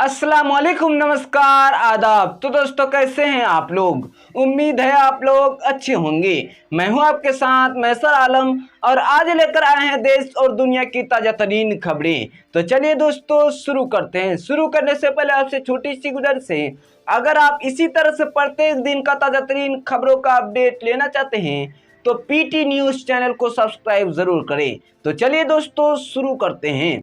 अस्सलाम वालेकुम, नमस्कार, आदाब। तो दोस्तों, कैसे हैं आप लोग? उम्मीद है आप लोग अच्छे होंगे। मैं हूं आपके साथ मैसर आलम और आज लेकर आए हैं देश और दुनिया की ताज़ा तरीन खबरें। तो चलिए दोस्तों शुरू करते हैं। शुरू करने से पहले आपसे छोटी सी गुजारिश है, अगर आप इसी तरह से प्रत्येक दिन का ताज़ा तरीन खबरों का अपडेट लेना चाहते हैं तो पीटी न्यूज़ चैनल को सब्सक्राइब जरूर करें। तो चलिए दोस्तों शुरू करते हैं।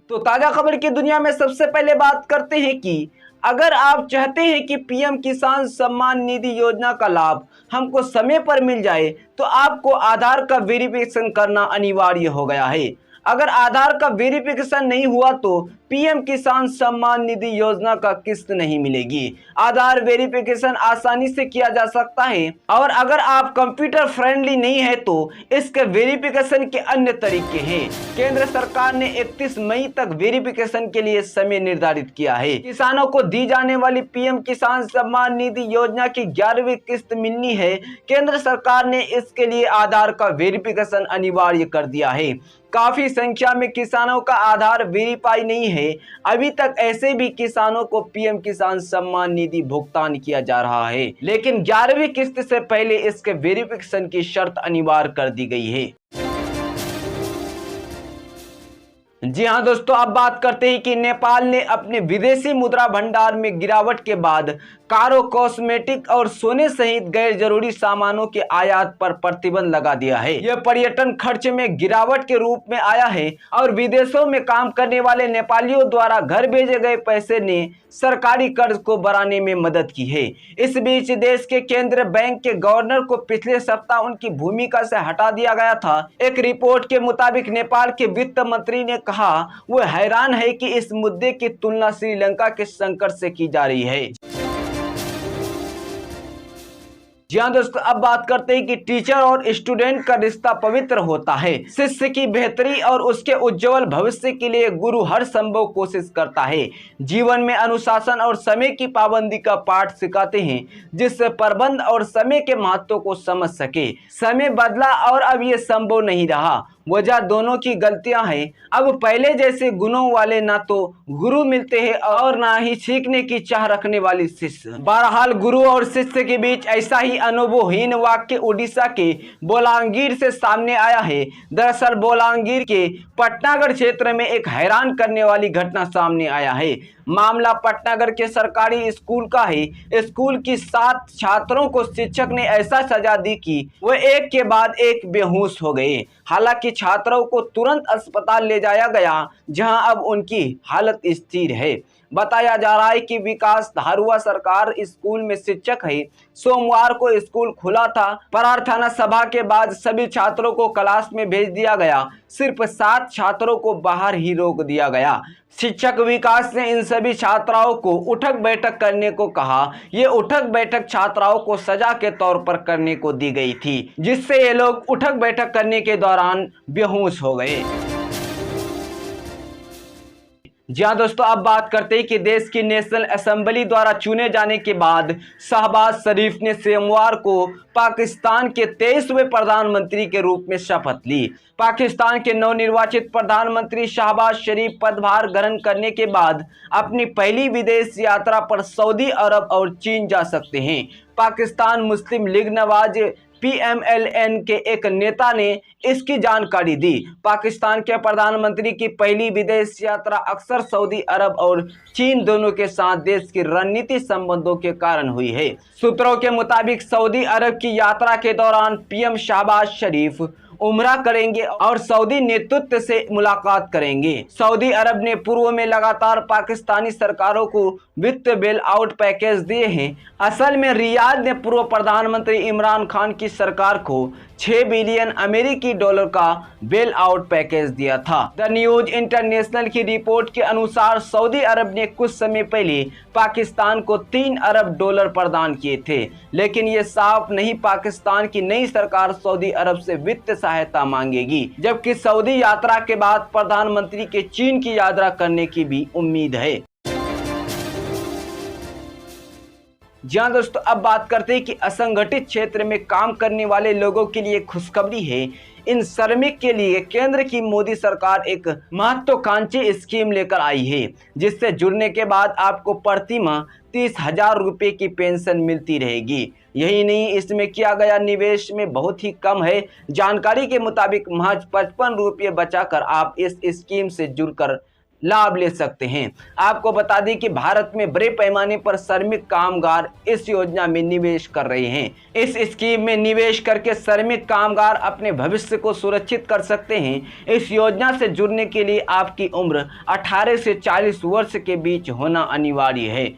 तो ताजा खबर की दुनिया में सबसे पहले बात करते हैं कि अगर आप चाहते हैं कि पीएम किसान सम्मान निधि योजना का लाभ हमको समय पर मिल जाए तो आपको आधार का वेरिफिकेशन करना अनिवार्य हो गया है। अगर आधार का वेरिफिकेशन नहीं हुआ तो पीएम किसान सम्मान निधि योजना का किस्त नहीं मिलेगी। आधार वेरिफिकेशन आसानी से किया जा सकता है और अगर आप कंप्यूटर फ्रेंडली नहीं है तो इसके वेरिफिकेशन के अन्य तरीके हैं। केंद्र सरकार ने 31 मई तक वेरिफिकेशन के लिए समय निर्धारित किया है। किसानों को दी जाने वाली पीएम किसान सम्मान निधि योजना की 11वीं किस्त मिलनी है। केंद्र सरकार ने इसके लिए आधार का वेरिफिकेशन अनिवार्य कर दिया है। काफी संख्या में किसानों का आधार वेरीफाई नहीं है। अभी तक ऐसे भी किसानों को पीएम किसान सम्मान निधि भुगतान किया जा रहा है, लेकिन 11वीं किस्त से पहले इसके वेरिफिकेशन की शर्त अनिवार्य कर दी गई है। जी हां दोस्तों, अब बात करते हैं कि नेपाल ने अपने विदेशी मुद्रा भंडार में गिरावट के बाद कारों, कॉस्मेटिक और सोने सहित गैर जरूरी सामानों के आयात पर प्रतिबंध लगा दिया है। यह पर्यटन खर्च में गिरावट के रूप में आया है और विदेशों में काम करने वाले नेपालियों द्वारा घर भेजे गए पैसे ने सरकारी कर्ज को बढ़ाने में मदद की है। इस बीच देश के केंद्रीय बैंक के गवर्नर को पिछले सप्ताह उनकी भूमिका से हटा दिया गया था। एक रिपोर्ट के मुताबिक नेपाल के वित्त मंत्री ने कहा वो हैरान है कि इस मुद्दे की तुलना श्रीलंका के संकट से की जा रही है। जी हाँ दोस्तों, अब बात करते हैं कि टीचर और स्टूडेंट का रिश्ता पवित्र होता है। शिष्य की बेहतरी और उसके उज्जवल भविष्य के लिए गुरु हर संभव कोशिश करता है। जीवन में अनुशासन और समय की पाबंदी का पाठ सिखाते हैं, जिससे प्रबंध और समय के महत्व को समझ सके। समय बदला और अब ये संभव नहीं रहा। वजह दोनों की गलतियां हैं। अब पहले जैसे गुणों वाले ना तो गुरु मिलते हैं और ना ही सीखने की चाह रखने वाली शिष्य। बहरहाल गुरु और शिष्य के बीच ऐसा ही अनुभवहीन वाक्य उड़ीसा के बोलांगीर से सामने आया है। दरअसल बोलांगीर के पटनागढ़ क्षेत्र में एक हैरान करने वाली घटना सामने आया है। मामला पटनागढ़ के सरकारी स्कूल का है। स्कूल की 7 छात्रों को शिक्षक ने ऐसा सजा दी कि वे एक के बाद एक बेहोश हो गए। हालांकि छात्रों को तुरंत अस्पताल ले जाया गया, जहां अब उनकी हालत स्थिर है। बताया जा रहा है कि विकास धारुआ सरकार स्कूल में शिक्षक है। सोमवार को स्कूल खुला था। प्रार्थना सभा के बाद सभी छात्रों को क्लास में भेज दिया गया। सिर्फ 7 छात्रों को बाहर ही रोक दिया गया। शिक्षक विकास ने इन सभी छात्राओं को उठक बैठक करने को कहा। ये उठक बैठक छात्राओं को सजा के तौर पर करने को दी गई थी, जिससे ये लोग उठक बैठक करने के दौरान बेहोश हो गए। जी हाँ दोस्तों, अब बात करते हैं कि देश की नेशनल असेंबली द्वारा चुने जाने के बाद शहबाज शरीफ ने सोमवार को पाकिस्तान के 23वें प्रधानमंत्री के रूप में शपथ ली। पाकिस्तान के नवनिर्वाचित प्रधानमंत्री शहबाज शरीफ पदभार ग्रहण करने के बाद अपनी पहली विदेश यात्रा पर सऊदी अरब और चीन जा सकते हैं। पाकिस्तान मुस्लिम लीग नवाज PMLN के एक नेता ने इसकी जानकारी दी। पाकिस्तान के प्रधानमंत्री की पहली विदेश यात्रा अक्सर सऊदी अरब और चीन दोनों के साथ देश की रणनीतिक संबंधों के कारण हुई है। सूत्रों के मुताबिक सऊदी अरब की यात्रा के दौरान पीएम शहबाज शरीफ उम्रा करेंगे और सऊदी नेतृत्व से मुलाकात करेंगे। सऊदी अरब ने पूर्व में लगातार पाकिस्तानी सरकारों को वित्त बेल आउट पैकेज दिए हैं। असल में रियाद ने पूर्व प्रधानमंत्री इमरान खान की सरकार को 6 बिलियन अमेरिकी डॉलर का बेल आउट पैकेज दिया था। द न्यूज इंटरनेशनल की रिपोर्ट के अनुसार सऊदी अरब ने कुछ समय पहले पाकिस्तान को 3 अरब डॉलर प्रदान किए थे, लेकिन ये साफ नहीं पाकिस्तान की नई सरकार सऊदी अरब से वित्त सहायता मांगेगी, जबकि सऊदी यात्रा के बाद प्रधानमंत्री के चीन की यात्रा करने की भी उम्मीद है। जी हाँ दोस्तों, अब बात करते हैं कि असंगठित क्षेत्र में काम करने वाले लोगों के लिए खुशखबरी है। इन श्रमिक के लिए केंद्र की मोदी सरकार एक महत्वाकांक्षी स्कीम लेकर आई है, जिससे जुड़ने के बाद आपको प्रति माह 30,000 रुपये की पेंशन मिलती रहेगी। यही नहीं, इसमें किया गया निवेश में बहुत ही कम है। जानकारी के मुताबिक महज 55 रुपये बचाकर आप इस स्कीम से जुड़कर लाभ ले सकते हैं। आपको बता दें कि भारत में बड़े पैमाने पर श्रमिक कामगार इस योजना में निवेश कर रहे हैं। इस स्कीम में निवेश करके श्रमिक कामगार अपने भविष्य को सुरक्षित कर सकते हैं। इस योजना से जुड़ने के लिए आपकी उम्र 18 से 40 वर्ष के बीच होना अनिवार्य है।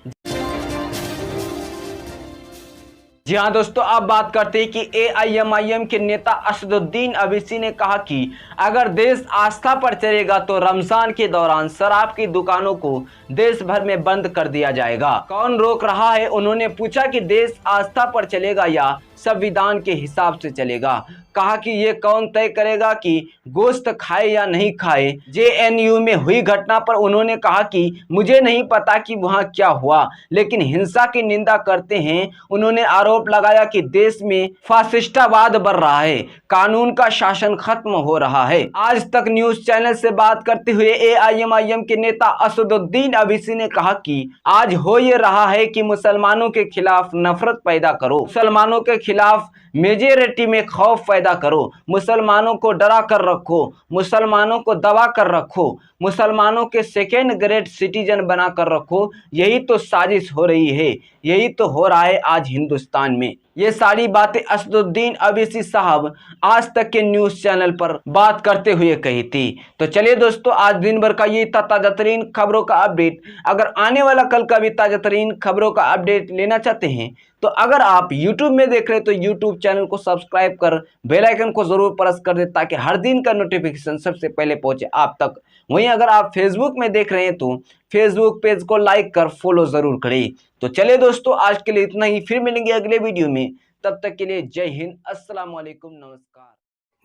जी हाँ दोस्तों, अब बात करते हैं कि AIMIM के नेता असदुद्दीन अवैसी ने कहा कि अगर देश आस्था पर चलेगा तो रमजान के दौरान शराब की दुकानों को देश भर में बंद कर दिया जाएगा। कौन रोक रहा है? उन्होंने पूछा कि देश आस्था पर चलेगा या संविधान के हिसाब से चलेगा। कहा कि ये कौन तय करेगा कि गोश्त खाए या नहीं खाए। JNU में हुई घटना पर उन्होंने कहा कि मुझे नहीं पता कि वहां क्या हुआ, लेकिन हिंसा की निंदा करते हैं। उन्होंने आरोप लगाया कि देश में फासिस्टवाद बढ़ रहा है, कानून का शासन खत्म हो रहा है। आज तक न्यूज चैनल से बात करते हुए AIMIM के नेता असदुद्दीन अवैसी ने कहा कि आज हो ये रहा है कि मुसलमानों के खिलाफ नफरत पैदा करो, मुसलमानों के खिलाफ मेजॉरिटी में खौफ पैदा करो, मुसलमानों को डरा कर रखो, मुसलमानों को दबा कर रखो, मुसलमानों के सेकेंड ग्रेड सिटीजन बना कर रखो। यही तो साजिश हो रही है, यही तो हो रहा है आज हिंदुस्तान में। ये सारी बातें असदुद्दीन अवैसी साहब आज तक के न्यूज चैनल पर बात करते हुए कही थी। तो चलिए दोस्तों, आज दिन भर का ये ताजा तरीन खबरों का अपडेट। अगर आने वाला कल का भी ताजा तरीन खबरों का अपडेट लेना चाहते हैं तो अगर आप YouTube में देख रहे हैं तो YouTube चैनल को सब्सक्राइब कर बेल आइकन को जरूर प्रेस कर दे, ताकि हर दिन का नोटिफिकेशन सबसे पहले पहुंचे आप तक। वहीं अगर आप Facebook में देख रहे हैं तो Facebook पेज को लाइक कर फॉलो जरूर करें। तो चलिए दोस्तों, आज के लिए इतना ही। फिर मिलेंगे अगले वीडियो में, तब तक के लिए जय हिंद, अस्सलाम वालेकुम, नमस्कार।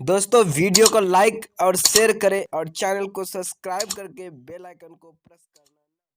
दोस्तों, वीडियो को लाइक और शेयर करें और चैनल को सब्सक्राइब करके बेल आइकन को प्रेस करना।